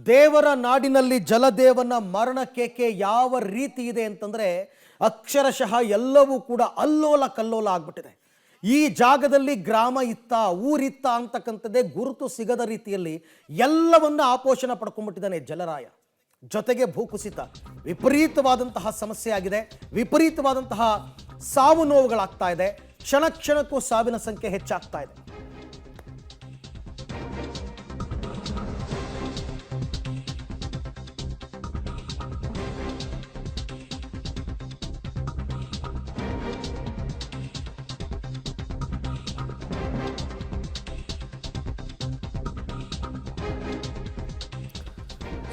ದೇವರ ನಾಡಿನಲ್ಲಿ ಜಲದೇವನ ಮರಣ ಕೇಕೆ ಯಾವ ರೀತಿ ಇದೆ ಅಂತಂದರೆ ಅಕ್ಷರಶಃ ಎಲ್ಲವೂ ಕೂಡ ಅಲ್ಲೋಲ ಕಲ್ಲೋಲ ಆಗ್ಬಿಟ್ಟಿದೆ. ಈ ಜಾಗದಲ್ಲಿ ಗ್ರಾಮ ಇತ್ತ ಊರಿತ್ತ ಅಂತಕ್ಕಂಥದ್ದೇ ಗುರುತು ಸಿಗದ ರೀತಿಯಲ್ಲಿ ಎಲ್ಲವನ್ನ ಆಪೋಷಣ ಪಡ್ಕೊಂಡ್ಬಿಟ್ಟಿದ್ದಾನೆ ಜಲರಾಯ. ಜೊತೆಗೆ ಭೂಕುಸಿತ ವಿಪರೀತವಾದಂತಹ ಸಮಸ್ಯೆ ಆಗಿದೆ, ವಿಪರೀತವಾದಂತಹ ಸಾವು ನೋವುಗಳಾಗ್ತಾ ಇದೆ, ಕ್ಷಣ ಕ್ಷಣಕ್ಕೂ ಸಾವಿನ ಸಂಖ್ಯೆ ಹೆಚ್ಚಾಗ್ತಾ ಇದೆ.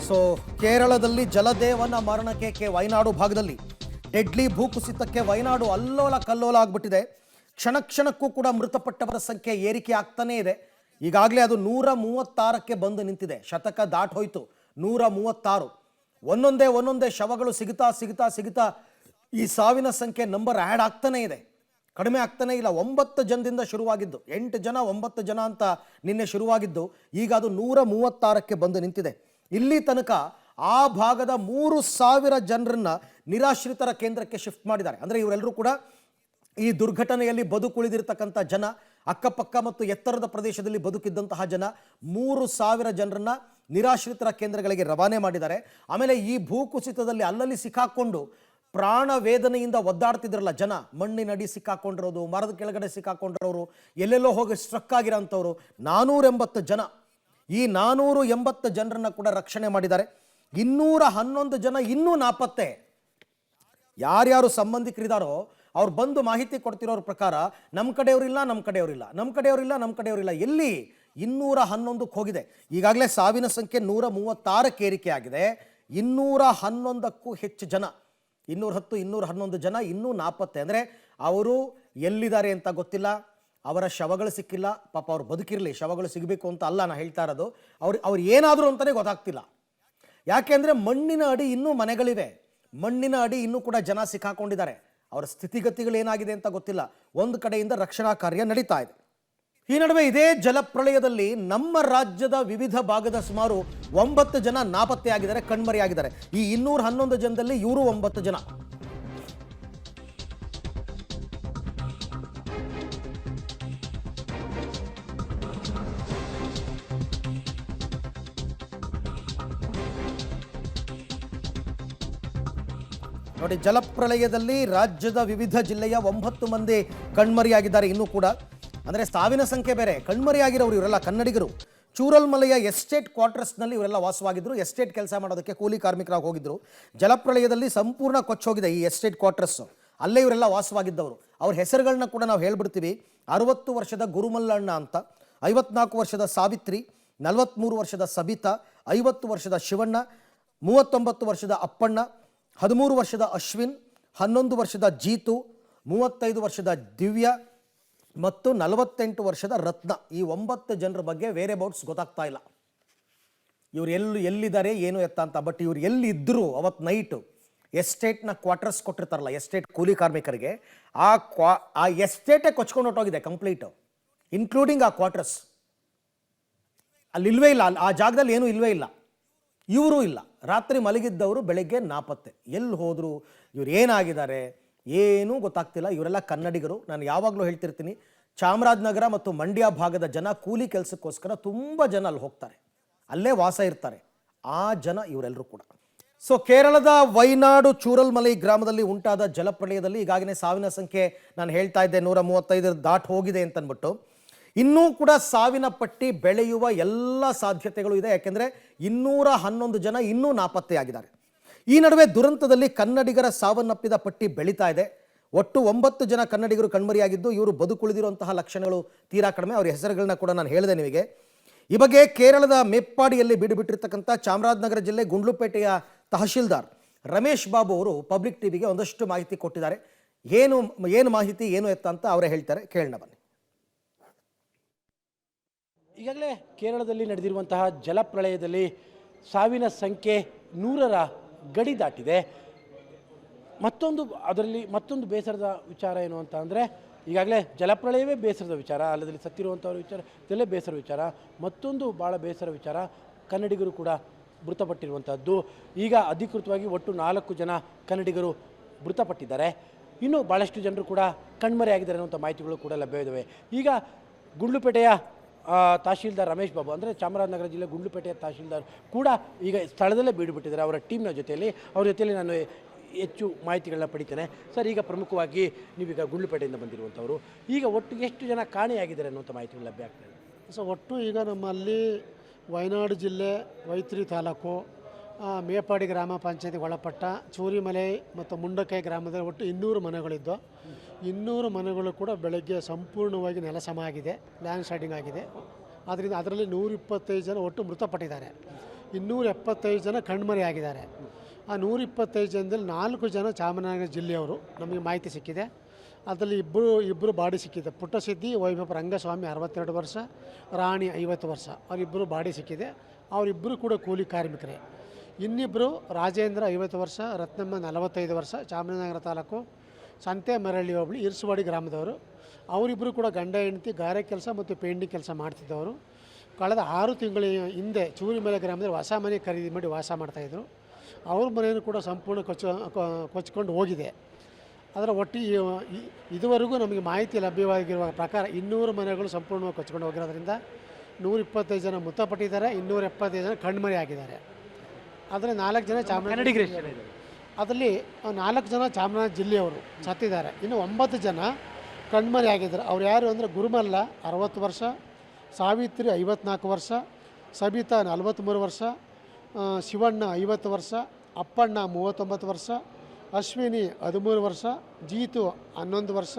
ಸೊ ಕೇರಳದಲ್ಲಿ ಜಲದೇವನ ಮರಣಕ್ಕೆ ವಯನಾಡು ಭಾಗದಲ್ಲಿ ಡೆಡ್ಲಿ ಭೂಕುಸಿತಕ್ಕೆ ವಯನಾಡು ಅಲ್ಲೋಲ ಕಲ್ಲೋಲ ಆಗ್ಬಿಟ್ಟಿದೆ. ಕ್ಷಣ ಕ್ಷಣಕ್ಕೂ ಕೂಡ ಮೃತಪಟ್ಟವರ ಸಂಖ್ಯೆ ಏರಿಕೆ ಆಗ್ತಾನೇ ಇದೆ. ಈಗಾಗಲೇ ಅದು 136ಕ್ಕೆ ಬಂದು ನಿಂತಿದೆ. ಶತಕ ದಾಟ್ ಹೋಯ್ತು. 136 ಒಂದೊಂದೇ ಶವಗಳು ಸಿಗುತ್ತಾ ಈ ಸಾವಿನ ಸಂಖ್ಯೆ ನಂಬರ್ ಆ್ಯಡ್ ಆಗ್ತಾನೇ ಇದೆ, ಕಡಿಮೆ ಆಗ್ತಾನೆ ಇಲ್ಲ. 9 ಜನದಿಂದ ಶುರುವಾಗಿದ್ದು 8 ಜನ 9 ಜನ ಅಂತ ನಿನ್ನೆ ಶುರುವಾಗಿದ್ದು ಈಗ ಅದು 136ಕ್ಕೆ ಬಂದು ನಿಂತಿದೆ. ಇಲ್ಲಿ ತನಕ ಆ ಭಾಗದ 3,000 ಜನರನ್ನ ನಿರಾಶ್ರಿತರ ಕೇಂದ್ರಕ್ಕೆ ಶಿಫ್ಟ್ ಮಾಡಿದ್ದಾರೆ. ಅಂದರೆ ಇವರೆಲ್ಲರೂ ಕೂಡ ಈ ದುರ್ಘಟನೆಯಲ್ಲಿ ಬದುಕುಳಿದಿರ್ತಕ್ಕಂಥ ಜನ, ಅಕ್ಕಪಕ್ಕ ಮತ್ತು ಎತ್ತರದ ಪ್ರದೇಶದಲ್ಲಿ ಬದುಕಿದ್ದಂತಹ ಜನ 3,000 ಜನರನ್ನ ನಿರಾಶ್ರಿತರ ಕೇಂದ್ರಗಳಿಗೆ ರವಾನೆ ಮಾಡಿದ್ದಾರೆ. ಆಮೇಲೆ ಈ ಭೂಕುಸಿತದಲ್ಲಿ ಅಲ್ಲಲ್ಲಿ ಸಿಕ್ಕಾಕೊಂಡು ಪ್ರಾಣ ವೇದನೆಯಿಂದ ಒದ್ದಾಡ್ತಿದ್ರಲ್ಲ ಜನ, ಮಣ್ಣಿನಡಿ ಸಿಕ್ಕಾಕೊಂಡಿರೋದು, ಮರದ ಕೆಳಗಡೆ ಸಿಕ್ಕಾಕೊಂಡಿರೋರು, ಎಲ್ಲೆಲ್ಲೋ ಹೋಗಿ ಸ್ಟ್ರಕ್ ಆಗಿರೋಂಥವ್ರು 480 ಜನ. ಈ 480 ಜನರನ್ನ ಕೂಡ ರಕ್ಷಣೆ ಮಾಡಿದ್ದಾರೆ. 211 ಜನ ಇನ್ನೂ ನಾಪತ್ತೆ. ಯಾರ್ಯಾರು ಸಂಬಂಧಿಕರಿದ್ದಾರೋ ಅವ್ರು ಬಂದು ಮಾಹಿತಿ ಕೊಡ್ತಿರೋರ ಪ್ರಕಾರ ನಮ್ಮ ಕಡೆಯವರಿಲ್ಲ. ಎಲ್ಲಿ 211ಕ್ಕೆ ಹೋಗಿದೆ. ಈಗಾಗಲೇ ಸಾವಿನ ಸಂಖ್ಯೆ 136ಕ್ಕೆ ಏರಿಕೆ ಆಗಿದೆ. 211ಕ್ಕೂ ಹೆಚ್ಚು ಜನ, 211 ಜನ ಇನ್ನೂ ನಾಪತ್ತೆ. ಅಂದರೆ ಅವರು ಎಲ್ಲಿದ್ದಾರೆ ಅಂತ ಗೊತ್ತಿಲ್ಲ, ಅವರ ಶವಗಳು ಸಿಕ್ಕಿಲ್ಲ. ಪಾಪ ಅವ್ರು ಬದುಕಿರಲಿ, ಶವಗಳು ಸಿಗಬೇಕು ಅಂತ ಅಲ್ಲ ನಾ ಹೇಳ್ತಾ ಇರೋದು, ಅವ್ರು ಏನಾದರೂ ಅಂತಲೇ ಗೊತ್ತಾಗ್ತಿಲ್ಲ. ಯಾಕೆಂದರೆ ಮಣ್ಣಿನ ಅಡಿ ಇನ್ನೂ ಮನೆಗಳಿವೆ, ಮಣ್ಣಿನ ಅಡಿ ಇನ್ನೂ ಕೂಡ ಜನ ಸಿಕ್ಕಾಕೊಂಡಿದ್ದಾರೆ. ಅವರ ಸ್ಥಿತಿಗತಿಗಳು ಏನಾಗಿದೆ ಅಂತ ಗೊತ್ತಿಲ್ಲ. ಒಂದು ಕಡೆಯಿಂದ ರಕ್ಷಣಾ ಕಾರ್ಯ ನಡೀತಾ ಇದೆ. ಈ ನಡುವೆ ಇದೇ ಜಲಪ್ರಳಯದಲ್ಲಿ ನಮ್ಮ ರಾಜ್ಯದ ವಿವಿಧ ಭಾಗದ ಸುಮಾರು 9 ಜನ ನಾಪತ್ತೆಯಾಗಿದ್ದಾರೆ, ಕಣ್ಮರೆಯಾಗಿದ್ದಾರೆ. ಈ 211 ಜನದಲ್ಲಿ ಇವರು 9 ಜನ. ನೋಡಿ, ಜಲಪ್ರಳಯದಲ್ಲಿ ರಾಜ್ಯದ ವಿವಿಧ ಜಿಲ್ಲೆಯ 9 ಮಂದಿ ಕಣ್ಮರೆಯಾಗಿದ್ದಾರೆ. ಇನ್ನೂ ಕೂಡ ಅಂದರೆ ಸಾವಿನ ಸಂಖ್ಯೆ ಬೇರೆ, ಕಣ್ಮರೆಯಾಗಿರೋರು ಇವರೆಲ್ಲ ಕನ್ನಡಿಗರು. ಚೂರಲ್ಮಲೆಯ ಎಸ್ಟೇಟ್ ಕ್ವಾರ್ಟರ್ಸ್ನಲ್ಲಿ ಇವರೆಲ್ಲ ವಾಸವಾಗಿದ್ದರು. ಎಸ್ಟೇಟ್ ಕೆಲಸ ಮಾಡೋದಕ್ಕೆ ಕೂಲಿ ಕಾರ್ಮಿಕರಾಗಿ ಹೋಗಿದ್ದರು. ಜಲಪ್ರಳಯದಲ್ಲಿ ಸಂಪೂರ್ಣ ಕೊಚ್ಚೋಗಿದೆ ಈ ಎಸ್ಟೇಟ್ ಕ್ವಾರ್ಟರ್ಸ್. ಅಲ್ಲೇ ಇವರೆಲ್ಲ ವಾಸವಾಗಿದ್ದವರು. ಅವ್ರ ಹೆಸರುಗಳನ್ನ ಕೂಡ ನಾವು ಹೇಳ್ಬಿಡ್ತೀವಿ. 60 ವರ್ಷದ ಗುರುಮಲ್ಲಣ್ಣ ಅಂತ, 54 ವರ್ಷದ ಸಾವಿತ್ರಿ, 43 ವರ್ಷದ ಸಬಿತಾ, 50 ವರ್ಷದ ಶಿವಣ್ಣ, 39 ವರ್ಷದ ಅಪ್ಪಣ್ಣ, 13 ವರ್ಷದ ಅಶ್ವಿನ್, 11 ವರ್ಷದ ಜೀತು, 35 ವರ್ಷದ ದಿವ್ಯಾ ಮತ್ತು 48 ವರ್ಷದ ರತ್ನ. ಈ 9 ಜನರ ಬಗ್ಗೆ ವೇರ್ ಅಬೌಟ್ಸ್ ಗೊತ್ತಾಗ್ತಾ ಇಲ್ಲ. ಇವ್ರು ಎಲ್ಲಿದ್ದಾರೆ ಏನು ಎತ್ತ ಅಂತ. ಬಟ್ ಇವ್ರು ಎಲ್ಲಿದ್ದರು ಅವತ್ತು ನೈಟು, ಎಸ್ಟೇಟ್ನ ಕ್ವಾರ್ಟರ್ಸ್ ಕೊಟ್ಟಿರ್ತಾರಲ್ಲ ಎಸ್ಟೇಟ್ ಕೂಲಿ ಕಾರ್ಮಿಕರಿಗೆ, ಆ ಎಸ್ಟೇಟೇ ಕೊಚ್ಕೊಂಡು ಹೊಟ್ಟೋಗಿದೆ ಕಂಪ್ಲೀಟು, ಇನ್ಕ್ಲೂಡಿಂಗ್ ಆ ಕ್ವಾರ್ಟರ್ಸ್. ಅಲ್ಲಿ ಇಲ್ವೇ ಇಲ್ಲ, ಆ ಜಾಗದಲ್ಲಿ ಏನೂ ಇಲ್ವೇ ಇಲ್ಲ. ಇವರು ಇಲ್ಲ. ರಾತ್ರಿ ಮಲಗಿದ್ದವರು ಬೆಳಗ್ಗೆ ನಾಪತ್ತೆ. ಎಲ್ಲಿ ಹೋದರು, ಇವ್ರು ಏನಾಗಿದ್ದಾರೆ ಏನೂ ಗೊತ್ತಾಗ್ತಿಲ್ಲ. ಇವರೆಲ್ಲ ಕನ್ನಡಿಗರು. ನಾನು ಯಾವಾಗಲೂ ಹೇಳ್ತಿರ್ತೀನಿ, ಚಾಮರಾಜನಗರ ಮತ್ತು ಮಂಡ್ಯ ಭಾಗದ ಜನ ಕೂಲಿ ಕೆಲಸಕ್ಕೋಸ್ಕರ ತುಂಬ ಜನ ಅಲ್ಲಿ ಹೋಗ್ತಾರೆ, ಅಲ್ಲೇ ವಾಸ ಇರ್ತಾರೆ. ಆ ಜನ ಇವರೆಲ್ಲರೂ ಕೂಡ. ಸೊ ಕೇರಳದ ವಯನಾಡು ಚೂರಲ್ಮಲೈ ಗ್ರಾಮದಲ್ಲಿ ಉಂಟಾದ ಜಲಪ್ರಳಯದಲ್ಲಿ ಈಗಾಗಲೇ ಸಾವಿನ ಸಂಖ್ಯೆ ನಾನು ಹೇಳ್ತಾ ಇದ್ದೆ 135 ದಾಟ್ ಹೋಗಿದೆ ಅಂತನ್ಬಿಟ್ಟು. ಇನ್ನೂ ಕೂಡ ಸಾವಿನ ಪಟ್ಟಿ ಬೆಳೆಯುವ ಎಲ್ಲ ಸಾಧ್ಯತೆಗಳು ಇದೆ. ಯಾಕೆಂದರೆ 211 ಜನ ಇನ್ನೂ ನಾಪತ್ತೆಯಾಗಿದ್ದಾರೆ. ಈ ನಡುವೆ ದುರಂತದಲ್ಲಿ ಕನ್ನಡಿಗರ ಸಾವನ್ನಪ್ಪಿದ ಪಟ್ಟಿ ಬೆಳೀತಾ ಇದೆ. ಒಟ್ಟು 9 ಜನ ಕನ್ನಡಿಗರು ಕಣ್ಮರೆಯಾಗಿದ್ದು, ಇವರು ಬದುಕುಳಿದಿರುವಂತಹ ಲಕ್ಷಣಗಳು ತೀರಾ ಕಡಿಮೆ. ಅವರ ಹೆಸರುಗಳನ್ನ ಕೂಡ ನಾನು ಹೇಳಿದೆ ನಿಮಗೆ. ಈ ಬಗ್ಗೆ ಕೇರಳದ ಮೇಪ್ಪಾಡಿಯಲ್ಲಿ ಬಿಡುಬಿಟ್ಟಿರ್ತಕ್ಕಂಥ ಚಾಮರಾಜನಗರ ಜಿಲ್ಲೆ ಗುಂಡ್ಲುಪೇಟೆಯ ತಹಶೀಲ್ದಾರ್ ರಮೇಶ್ ಬಾಬು ಅವರು ಪಬ್ಲಿಕ್ ಟಿವಿಗೆ ಒಂದಷ್ಟು ಮಾಹಿತಿ ಕೊಟ್ಟಿದ್ದಾರೆ. ಏನು ಮಾಹಿತಿ ಏನು ಎತ್ತ ಅಂತ ಅವರೇ ಹೇಳ್ತಾರೆ, ಕೇಳೋಣ ಬನ್ನಿ. ಈಗಾಗಲೇ ಕೇರಳದಲ್ಲಿ ನಡೆದಿರುವಂತಹ ಜಲಪ್ರಳಯದಲ್ಲಿ ಸಾವಿನ ಸಂಖ್ಯೆ 100ರ ಗಡಿ ದಾಟಿದೆ. ಮತ್ತೊಂದು ಬೇಸರದ ವಿಚಾರ ಏನು ಅಂತ ಅಂದರೆ, ಈಗಾಗಲೇ ಜಲಪ್ರಳಯವೇ ಬೇಸರದ ವಿಚಾರ, ಅಲ್ಲದಲ್ಲಿ ಸತ್ತಿರುವಂಥವ್ರ ವಿಚಾರ ಇದೆಲ್ಲೇ ಬೇಸರ ವಿಚಾರ. ಮತ್ತೊಂದು ಭಾಳ ಬೇಸರ ವಿಚಾರ, ಕನ್ನಡಿಗರು ಕೂಡ ಮೃತಪಟ್ಟಿರುವಂಥದ್ದು. ಈಗ ಅಧಿಕೃತವಾಗಿ ಒಟ್ಟು 4 ಜನ ಕನ್ನಡಿಗರು ಮೃತಪಟ್ಟಿದ್ದಾರೆ. ಇನ್ನೂ ಭಾಳಷ್ಟು ಜನರು ಕೂಡ ಕಣ್ಮರೆಯಾಗಿದ್ದಾರೆ ಅನ್ನುವಂಥ ಮಾಹಿತಿಗಳು ಕೂಡ ಲಭ್ಯವಿದ್ದಾವೆ. ಈಗ ಗುಂಡ್ಲುಪೇಟೆಯ ತಹಶೀಲ್ದಾರ್ ರಮೇಶ್ ಬಾಬು, ಅಂದರೆ ಚಾಮರಾಜನಗರ ಜಿಲ್ಲೆ ಗುಂಡ್ಲುಪೇಟೆಯ ತಹಶೀಲ್ದಾರ್ ಕೂಡ ಈಗ ಸ್ಥಳದಲ್ಲೇ ಬೀಡುಬಿಟ್ಟಿದ್ದಾರೆ ಅವರ ಟೀಮ್ನ ಜೊತೆಯಲ್ಲಿ. ಅವ್ರ ಜೊತೆಯಲ್ಲಿ ನಾನು ಹೆಚ್ಚು ಮಾಹಿತಿಗಳನ್ನ ಪಡಿತೇನೆ. ಸರ್, ಈಗ ಪ್ರಮುಖವಾಗಿ ನೀವೀಗ ಗುಂಡ್ಲುಪೇಟೆಯಿಂದ ಬಂದಿರುವಂಥವರು, ಈಗ ಒಟ್ಟು ಎಷ್ಟು ಜನ ಕಾಣೆಯಾಗಿದ್ದಾರೆ ಅನ್ನುವಂಥ ಮಾಹಿತಿಗಳು ಲಭ್ಯ ಆಗ್ತದೆ? ಸೊ ಒಟ್ಟು ಈಗ ನಮ್ಮಲ್ಲಿ ವಯನಾಡು ಜಿಲ್ಲೆ ವೈತ್ರಿ ತಾಲೂಕು ಮೇಪಾಡಿ ಗ್ರಾಮ ಪಂಚಾಯತಿಗೆ ಒಳಪಟ್ಟ ಚೂರಿಮಲೆ ಮತ್ತು ಮುಂಡಕೈ ಗ್ರಾಮದಲ್ಲಿ ಒಟ್ಟು 200 ಮನೆಗಳಿದ್ದು, 200 ಮನೆಗಳು ಕೂಡ ಬೆಳಗ್ಗೆ ಸಂಪೂರ್ಣವಾಗಿ ನೆಲಸಮ ಆಗಿದೆ, ಲ್ಯಾಂಡ್ ಸ್ಲೈಡಿಂಗ್ ಆಗಿದೆ. ಆದ್ದರಿಂದ ಅದರಲ್ಲಿ 125 ಜನ ಒಟ್ಟು ಮೃತಪಟ್ಟಿದ್ದಾರೆ, 275 ಜನ ಕಣ್ಮರೆಯಾಗಿದ್ದಾರೆ. ಆ 125 ಜನದಲ್ಲಿ 4 ಜನ ಚಾಮರಾಜನಗರ ಜಿಲ್ಲೆಯವರು ನಮಗೆ ಮಾಹಿತಿ ಸಿಕ್ಕಿದೆ. ಅದರಲ್ಲಿ ಇಬ್ಬರು ಬಾಡಿ ಸಿಕ್ಕಿದೆ. ಪುಟ್ಟಸಿದ್ದಿ ವೈಭವ ರಂಗಸ್ವಾಮಿ 62 ವರ್ಷ, ರಾಣಿ 50 ವರ್ಷ, ಅವರಿಬ್ಬರು ಬಾಡಿ ಸಿಕ್ಕಿದೆ. ಅವರಿಬ್ಬರು ಕೂಡ ಕೂಲಿ ಕಾರ್ಮಿಕರೇ. ಇನ್ನಿಬ್ಬರು ರಾಜೇಂದ್ರ 50 ವರ್ಷ, ರತ್ನಮ್ಮ 45 ವರ್ಷ, ಚಾಮರಾಜನಗರ ತಾಲೂಕು ಸಂತೆಮರಳ್ಳಿ ಹೋಬಳಿ ಇರ್ಸುವಾಡಿ ಗ್ರಾಮದವರು. ಅವರಿಬ್ಬರು ಕೂಡ ಗಂಡ ಹೆಂಡತಿ ಗಾರೆ ಕೆಲಸ ಮತ್ತು ಪೇಂಟಿಂಗ್ ಕೆಲಸ ಮಾಡ್ತಿದ್ದವರು. ಕಳೆದ 6 ತಿಂಗಳ ಹಿಂದೆ ಚೂರಿಮಲೆ ಗ್ರಾಮದಲ್ಲಿ ಹೊಸ ಮನೆ ಖರೀದಿ ಮಾಡಿ ವಾಸ ಮಾಡ್ತಾಯಿದ್ರು. ಅವ್ರ ಮನೆಯನ್ನು ಕೂಡ ಸಂಪೂರ್ಣ ಕೊಚ್ಕೊಂಡು ಹೋಗಿದೆ. ಅದರ ಒಟ್ಟು ಇದುವರೆಗೂ ನಮಗೆ ಮಾಹಿತಿ ಲಭ್ಯವಾಗಿರುವ ಪ್ರಕಾರ 200 ಮನೆಗಳು ಸಂಪೂರ್ಣವಾಗಿ ಕೊಚ್ಕೊಂಡು ಹೋಗಿರೋದ್ರಿಂದ 125 ಜನ ಮೃತಪಟ್ಟಿದ್ದಾರೆ, 275 ಜನ ಕಣ್ಮರೆಯಾಗಿದ್ದಾರೆ. ಆದರೆ 4 ಜನ ಅದರಲ್ಲಿ 4 ಜನ ಚಾಮರಾಜನಗರ ಜಿಲ್ಲೆಯವರು ಸತ್ತಿದ್ದಾರೆ. ಇನ್ನು 9 ಜನ ಕಣ್ಮರೆಯಾಗಿದ್ದಾರೆ. ಅವ್ರು ಯಾರು ಅಂದರೆ ಗುರುಮಲ್ಲ 60 ವರ್ಷ, ಸಾವಿತ್ರಿ 54 ವರ್ಷ, ಸಬಿತಾ 43 ವರ್ಷ, ಶಿವಣ್ಣ 50 ವರ್ಷ, ಅಪ್ಪಣ್ಣ 39 ವರ್ಷ, ಅಶ್ವಿನಿ 13 ವರ್ಷ, ಜೀತು 11 ವರ್ಷ,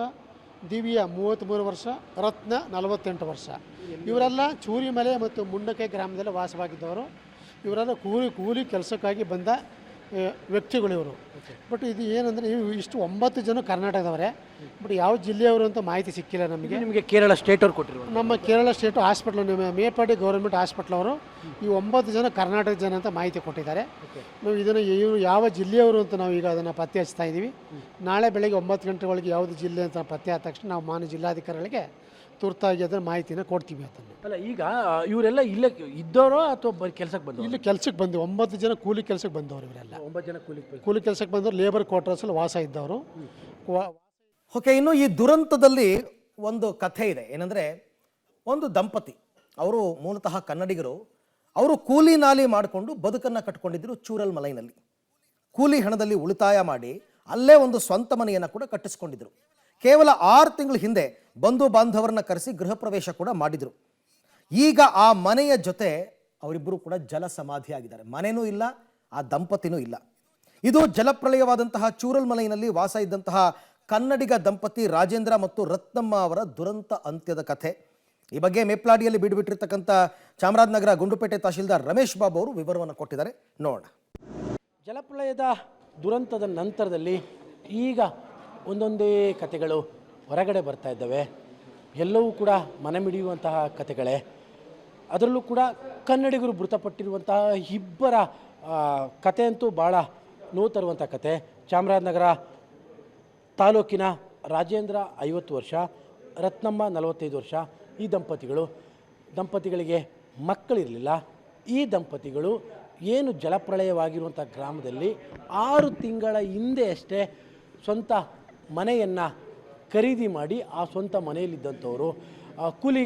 ದಿವ್ಯಾ 33 ವರ್ಷ, ರತ್ನ 48 ವರ್ಷ. ಇವರೆಲ್ಲ ಚೂರಿಮಲೆ ಮತ್ತು ಮುಂಡಕೈ ಗ್ರಾಮದಲ್ಲಿ ವಾಸವಾಗಿದ್ದವರು. ಇವರೆಲ್ಲ ಕೂಲಿ ಕೆಲಸಕ್ಕಾಗಿ ಬಂದ ವ್ಯಕ್ತಿಗಳು ಇವರು. ಬಟ್ ಇದು ಏನಂದರೆ ಇಷ್ಟು 9 ಜನ ಕರ್ನಾಟಕದವರೇ, ಬಟ್ ಯಾವ ಜಿಲ್ಲೆಯವರು ಅಂತ ಮಾಹಿತಿ ಸಿಕ್ಕಿಲ್ಲ ನಮಗೆ. ನಿಮಗೆ ಕೇರಳ ಸ್ಟೇಟ್ ಅವ್ರು ಕೊಟ್ಟಿರುವ ನಮ್ಮ Kerala state hospital, Meppadi government hospital ಅವರು ಈ 9 ಜನ ಕರ್ನಾಟಕ ಜನ ಅಂತ ಮಾಹಿತಿ ಕೊಟ್ಟಿದ್ದಾರೆ. ನಾವು ಇದನ್ನು ಇವರು ಯಾವ ಜಿಲ್ಲೆಯವರು ಅಂತ ನಾವು ಈಗ ಅದನ್ನು ಪತ್ತೆ ಹಚ್ತಾ ಇದ್ದೀವಿ. ನಾಳೆ ಬೆಳಗ್ಗೆ 9 ಗಂಟೆ ಒಳಗೆ ಯಾವುದು ಜಿಲ್ಲೆ ಅಂತ ಪತ್ತೆ ಆದ ತಕ್ಷಣ ನಾವು ಮಾನ್ಯ ಜಿಲ್ಲಾಧಿಕಾರಿಗಳಿಗೆ ತುರ್ತಾಗಿ ಅದನ್ನು ಮಾಹಿತಿನ ಕೊಡ್ತೀವಿ. ಅದನ್ನು ಅಲ್ಲ, ಈಗ ಇವರೆಲ್ಲ ಇಲ್ಲೇ ಇದ್ದವರೋ ಅಥವಾ ಕೆಲಸಕ್ಕೆ ಬಂದವರು? ಇಲ್ಲಿ ಕೆಲಸಕ್ಕೆ ಬಂದು 9 ಜನ ಕೂಲಿ ಕೆಲಸಕ್ಕೆ ಬಂದವರು. ಇವರೆಲ್ಲ 9 ಜನ ಕೂಲಿ ಕೆಲಸಕ್ಕೆ ಬಂದವರು, ಲೇಬರ್ ಕ್ವಾರ್ಟರ್ಸಲ್ಲಿ ವಾಸ ಇದ್ದವರು. ಓಕೆ, ಇನ್ನು ಈ ದುರಂತದಲ್ಲಿ ಒಂದು ಕಥೆ ಇದೆ. ಏನಂದರೆ, ಒಂದು ದಂಪತಿ, ಅವರು ಮೂಲತಃ ಕನ್ನಡಿಗರು, ಅವರು ಕೂಲಿ ನಾಲಿ ಮಾಡಿಕೊಂಡು ಬದುಕನ್ನು ಕಟ್ಕೊಂಡಿದ್ದರು ಚೂರಲ್ ಮಲೈನಲ್ಲಿ. ಕೂಲಿ ಹಣದಲ್ಲಿ ಉಳಿತಾಯ ಮಾಡಿ ಅಲ್ಲೇ ಒಂದು ಸ್ವಂತ ಮನೆಯನ್ನು ಕೂಡ ಕಟ್ಟಿಸ್ಕೊಂಡಿದ್ರು. ಕೇವಲ 6 ತಿಂಗಳ ಹಿಂದೆ ಬಂಧು ಬಾಂಧವರನ್ನ ಕರೆಸಿ ಗೃಹ ಪ್ರವೇಶ ಕೂಡ ಮಾಡಿದರು. ಈಗ ಆ ಮನೆಯ ಜೊತೆ ಅವರಿಬ್ಬರು ಕೂಡ ಜಲ ಸಮಾಧಿಯಾಗಿದ್ದಾರೆ. ಮನೆಯೂ ಇಲ್ಲ, ಆ ದಂಪತಿನೂ ಇಲ್ಲ. ಇದು ಜಲಪ್ರಳಯವಾದಂತಹ ಚೂರಲ್ ಮಲೈನಲ್ಲಿ ವಾಸ ಇದ್ದಂತಹ ಕನ್ನಡಿಗ ದಂಪತಿ ರಾಜೇಂದ್ರ ಮತ್ತು ರತ್ನಮ್ಮ ಅವರ ದುರಂತ ಅಂತ್ಯದ ಕಥೆ. ಈ ಬಗ್ಗೆ ಮೇಪ್ಲಾಡಿಯಲ್ಲಿ ಬಿಡುಬಿಟ್ಟಿರ್ತಕ್ಕಂಥ ಚಾಮರಾಜನಗರ ಗುಂಡ್ಲುಪೇಟೆ ತಹಶೀಲ್ದಾರ್ ರಮೇಶ್ ಬಾಬು ಅವರು ವಿವರವನ್ನು ಕೊಟ್ಟಿದ್ದಾರೆ, ನೋಡೋಣ. ಜಲಪ್ರಳಯದ ದುರಂತದ ನಂತರದಲ್ಲಿ ಈಗ ಒಂದೊಂದೇ ಕಥೆಗಳು ಹೊರಗಡೆ ಬರ್ತಾ ಇದ್ದಾವೆ. ಎಲ್ಲವೂ ಕೂಡ ಮನಮಿಡಿಯುವಂತಹ ಕಥೆಗಳೇ. ಅದರಲ್ಲೂ ಕೂಡ ಕನ್ನಡಿಗರು ಮೃತಪಟ್ಟಿರುವಂತಹ ಇಬ್ಬರ ಕಥೆ ಅಂತೂ ಭಾಳ ನೋವು ತರುವಂಥ ಕತೆ. ಚಾಮರಾಜನಗರ ತಾಲೂಕಿನ ರಾಜೇಂದ್ರ 50 ವರ್ಷ, ರತ್ನಮ್ಮ 45 ವರ್ಷ. ಈ ದಂಪತಿಗಳಿಗೆ ಮಕ್ಕಳಿರಲಿಲ್ಲ. ಈ ದಂಪತಿಗಳು ಏನು ಜಲಪ್ರಳಯವಾಗಿರುವಂಥ ಗ್ರಾಮದಲ್ಲಿ 6 ತಿಂಗಳ ಹಿಂದೆ ಅಷ್ಟೇ ಸ್ವಂತ ಮನೆಯನ್ನು ಖರೀದಿ ಮಾಡಿ ಆ ಸ್ವಂತ ಮನೆಯಲ್ಲಿದ್ದಂಥವರು, ಕೂಲಿ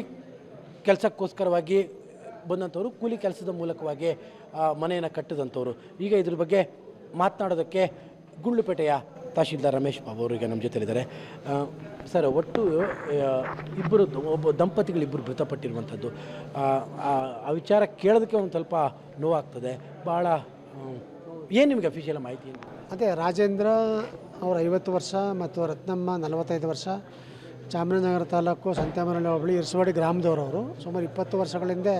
ಕೆಲಸಕ್ಕೋಸ್ಕರವಾಗಿ ಬಂದಂಥವರು, ಕೂಲಿ ಕೆಲಸದ ಮೂಲಕವಾಗಿ ಮನೆಯನ್ನು ಕಟ್ಟಿದಂಥವ್ರು. ಈಗ ಇದ್ರ ಬಗ್ಗೆ ಮಾತನಾಡೋದಕ್ಕೆ ಗುಂಡ್ಲುಪೇಟೆಯ ತಹಶೀಲ್ದಾರ್ ರಮೇಶ್ ಬಾಬು ಅವರಿಗೆ ನಮ್ಮ ಜೊತೆಲಿದ್ದಾರೆ. ಸರ್, ಒಟ್ಟು ಒಬ್ಬ ದಂಪತಿಗಳಿಬ್ಬರು ಮೃತಪಟ್ಟಿರುವಂಥದ್ದು, ಆ ವಿಚಾರ ಕೇಳೋದಕ್ಕೆ ಒಂದು ಸ್ವಲ್ಪ ನೋವಾಗ್ತದೆ. ಭಾಳ ಏನು ನಿಮಗೆ ಅಫಿಷಿಯಲ್ ಮಾಹಿತಿ? ಅದೇ ರಾಜೇಂದ್ರ ಅವರು 50 ವರ್ಷ ಮತ್ತು ರತ್ನಮ್ಮ 45 ವರ್ಷ, ಚಾಮರಾಜನಗರ ತಾಲೂಕು ಸಂತೆಮರಳ್ಳಿ ಹೋಬಳಿ ಇರ್ಸುವಾಡಿ ಗ್ರಾಮದವರು. ಸುಮಾರು 20 ವರ್ಷಗಳಿಂದ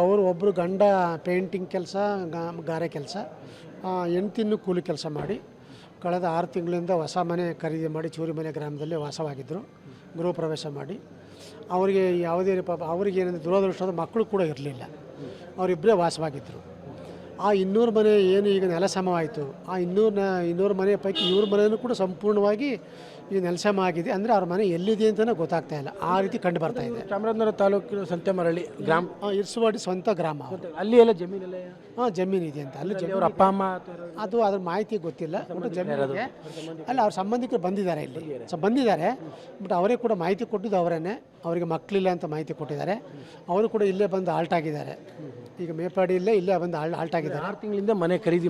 ಅವರು ಒಬ್ಬರು ಗಂಡ ಪೇಂಟಿಂಗ್ ಕೆಲಸ, ಗಾರೆ ಕೆಲಸ, ಹೆಂಡ್ತಿನೂ ಕೂಲಿ ಕೆಲಸ ಮಾಡಿ ಕಳೆದ 6 ತಿಂಗಳಿಂದ ಹೊಸ ಮನೆ ಖರೀದಿ ಮಾಡಿ ಚೂರಿಮಲೆ ಗ್ರಾಮದಲ್ಲಿ ವಾಸವಾಗಿದ್ದರು. ಗೃಹ ಪ್ರವೇಶ ಮಾಡಿ ಅವರಿಗೆ ಯಾವುದೇ ಪಾಪ ಅವರಿಗೆ ಏನಂದರೆ ದುರದೃಷ್ಟದ ಮಕ್ಕಳು ಕೂಡ ಇರಲಿಲ್ಲ. ಅವರಿಬ್ಬರೇ ವಾಸವಾಗಿದ್ದರು. ಆ 200 ಮನೆ ಏನು ಈಗ ನೆಲಸಮವಾಯಿತು, ಆ 200 ಮನೆ ಪೈಕಿ ಇವ್ರ ಮನೆಯೂ ಕೂಡ ಸಂಪೂರ್ಣವಾಗಿ ಈಗ ನೆಲಸಮ ಆಗಿದೆ. ಅಂದರೆ ಅವ್ರ ಮನೆ ಎಲ್ಲಿದೆ ಅಂತಲೇ ಗೊತ್ತಾಗ್ತಾ ಇಲ್ಲ, ಆ ರೀತಿ ಕಂಡು ಬರ್ತಾ ಇದೆ. ಚಾಮರಾಜನಗರ ತಾಲೂಕಿನ ಸಂತೆಮರಳ್ಳಿ ಗ್ರಾಮ, ಇರ್ಸುವಾಡಿ ಸ್ವಂತ ಗ್ರಾಮ. ಅಲ್ಲಿ ಎಲ್ಲ ಜಮೀನೆಲ್ಲ ಜಮೀನು ಇದೆ ಅಂತ ಅಲ್ಲಿ ಅವ್ರ ಅಪ್ಪ ಅಮ್ಮ ಅದು ಅದ್ರ ಮಾಹಿತಿ ಗೊತ್ತಿಲ್ಲ. ಬಟ್ ಜಮೀನಿಗೆ ಅಲ್ಲ ಅವ್ರ ಸಂಬಂಧಿಕರು ಬಂದಿದ್ದಾರೆ ಇಲ್ಲಿ ಬಂದಿದ್ದಾರೆ. ಬಟ್ ಅವರೇ ಕೂಡ ಮಾಹಿತಿ ಕೊಟ್ಟಿದ್ದು ಅವರೇನೆ. ಅವರಿಗೆ ಮಕ್ಕಳಿಲ್ಲ ಅಂತ ಮಾಹಿತಿ ಕೊಟ್ಟಿದ್ದಾರೆ. ಅವರು ಕೂಡ ಇಲ್ಲೇ ಬಂದು ಆಲ್ಟ್ ಆಗಿದ್ದಾರೆ. ಈಗ ಮೇಪಾಡಿ ಇಲ್ಲೇ ಬಂದು ಆಲ್ಟ್ ಆಗಿದ್ದಾರೆ. 6 ತಿಂಗಳಿಂದ ಮನೆ ಖರೀದಿ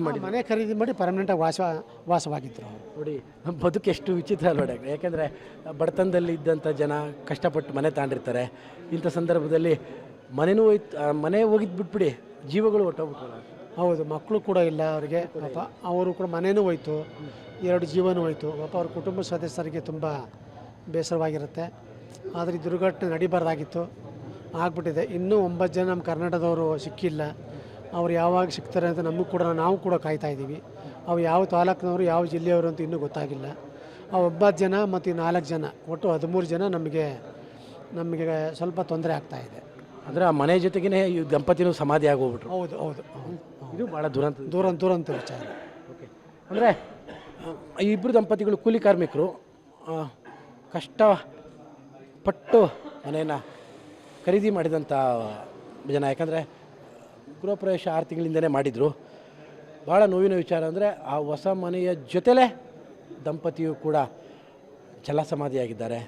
ಮಾಡಿ ಪರ್ಮನೆಂಟಾಗಿ ವಾಸವಾಗಿದ್ದರು ಅವರು. ನೋಡಿ ಬದುಕು ಎಷ್ಟು ವಿಚಿತ್ರ ನೋಡಿ. ಯಾಕೆಂದರೆ ಬಡತನದಲ್ಲಿ ಇದ್ದಂಥ ಜನ ಕಷ್ಟಪಟ್ಟು ಮನೆ ತಗೊಂಡಿರ್ತಾರೆ. ಇಂಥ ಸಂದರ್ಭದಲ್ಲಿ ಮನೆ ಹೋಗಿದ್ದು ಬಿಟ್ಬಿಡಿ, ಜೀವಗಳು ಹೊಟ್ಟೋಗ್ಬಿಟ್ರಲ್ಲ. ಹೌದು, ಮಕ್ಕಳು ಕೂಡ ಇಲ್ಲ ಅವರಿಗೆ ಪಾಪ. ಅವರು ಕೂಡ ಮನೆಯೂ ಹೋಯ್ತು, 2 ಜೀವನೂ ಹೋಯ್ತು ಪಾಪ. ಅವ್ರ ಕುಟುಂಬ ಸದಸ್ಯರಿಗೆ ತುಂಬ ಬೇಸರವಾಗಿರುತ್ತೆ. ಆದರೆ ಈ ದುರ್ಘಟನೆ ನಡಿಬಾರ್ದಾಗಿತ್ತು, ಆಗ್ಬಿಟ್ಟಿದೆ. ಇನ್ನೂ 9 ಜನ ನಮ್ಮ ಕರ್ನಾಟಕದವರು ಸಿಕ್ಕಿಲ್ಲ. ಅವ್ರು ಯಾವಾಗ ಸಿಗ್ತಾರೆ ಅಂತ ನಾವು ಕೂಡ ಕಾಯ್ತಾ ಇದ್ದೀವಿ. ಅವು ಯಾವ ತಾಲೂಕಿನವರು ಯಾವ ಜಿಲ್ಲೆಯವರು ಅಂತ ಇನ್ನೂ ಗೊತ್ತಾಗಿಲ್ಲ. ಆ 9 ಜನ ಮತ್ತು 4 ಜನ ಒಟ್ಟು 13 ಜನ ನಮಗೆ ಸ್ವಲ್ಪ ತೊಂದರೆ ಆಗ್ತಾಯಿದೆ. ಅಂದರೆ ಆ ಮನೆ ಜೊತೆಗೇ ಈ ದಂಪತಿನೂ ಸಮಾಧಿ ಆಗೋಗ್ಬಿಟ್ರು. ಹೌದು. ಇದು ಭಾಳ ದುರಂತ ವಿಚಾರ. ಓಕೆ, ಅಂದರೆ ಈ ಇಬ್ಬರು ದಂಪತಿಗಳು ಕೂಲಿ ಕಾರ್ಮಿಕರು, ಕಷ್ಟಪಟ್ಟು ಮನೆಯನ್ನು ಖರೀದಿ ಮಾಡಿದಂಥ ಜನ. ಯಾಕಂದರೆ ಗೃಹ ಪ್ರವೇಶ 6 ತಿಂಗಳಿಂದಲೇ ಮಾಡಿದರು. ಭಾಳ ನೋವಿನ ವಿಚಾರ ಅಂದರೆ ಆ ಹೊಸ ಮನೆಯ ಜೊತೆಲೇ ದಂಪತಿಯು ಕೂಡ ಜಲಸಮಾಧಿಯಾಗಿದ್ದಾರೆ.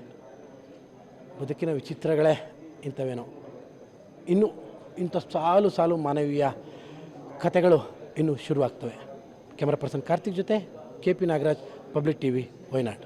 ಬದುಕಿನ ವಿಚಿತ್ರಗಳೇ ಇಂಥವೇನೋ. ಇನ್ನು ಇಂಥ ಸಾಲು ಮಾನವೀಯ ಕಥೆಗಳು ಇನ್ನೂ ಶುರುವಾಗ್ತವೆ. ಕ್ಯಾಮ್ರಾ ಪರ್ಸನ್ ಕಾರ್ತಿಕ್ ಜೊತೆ KP Nagaraj, public TV, Wayanad.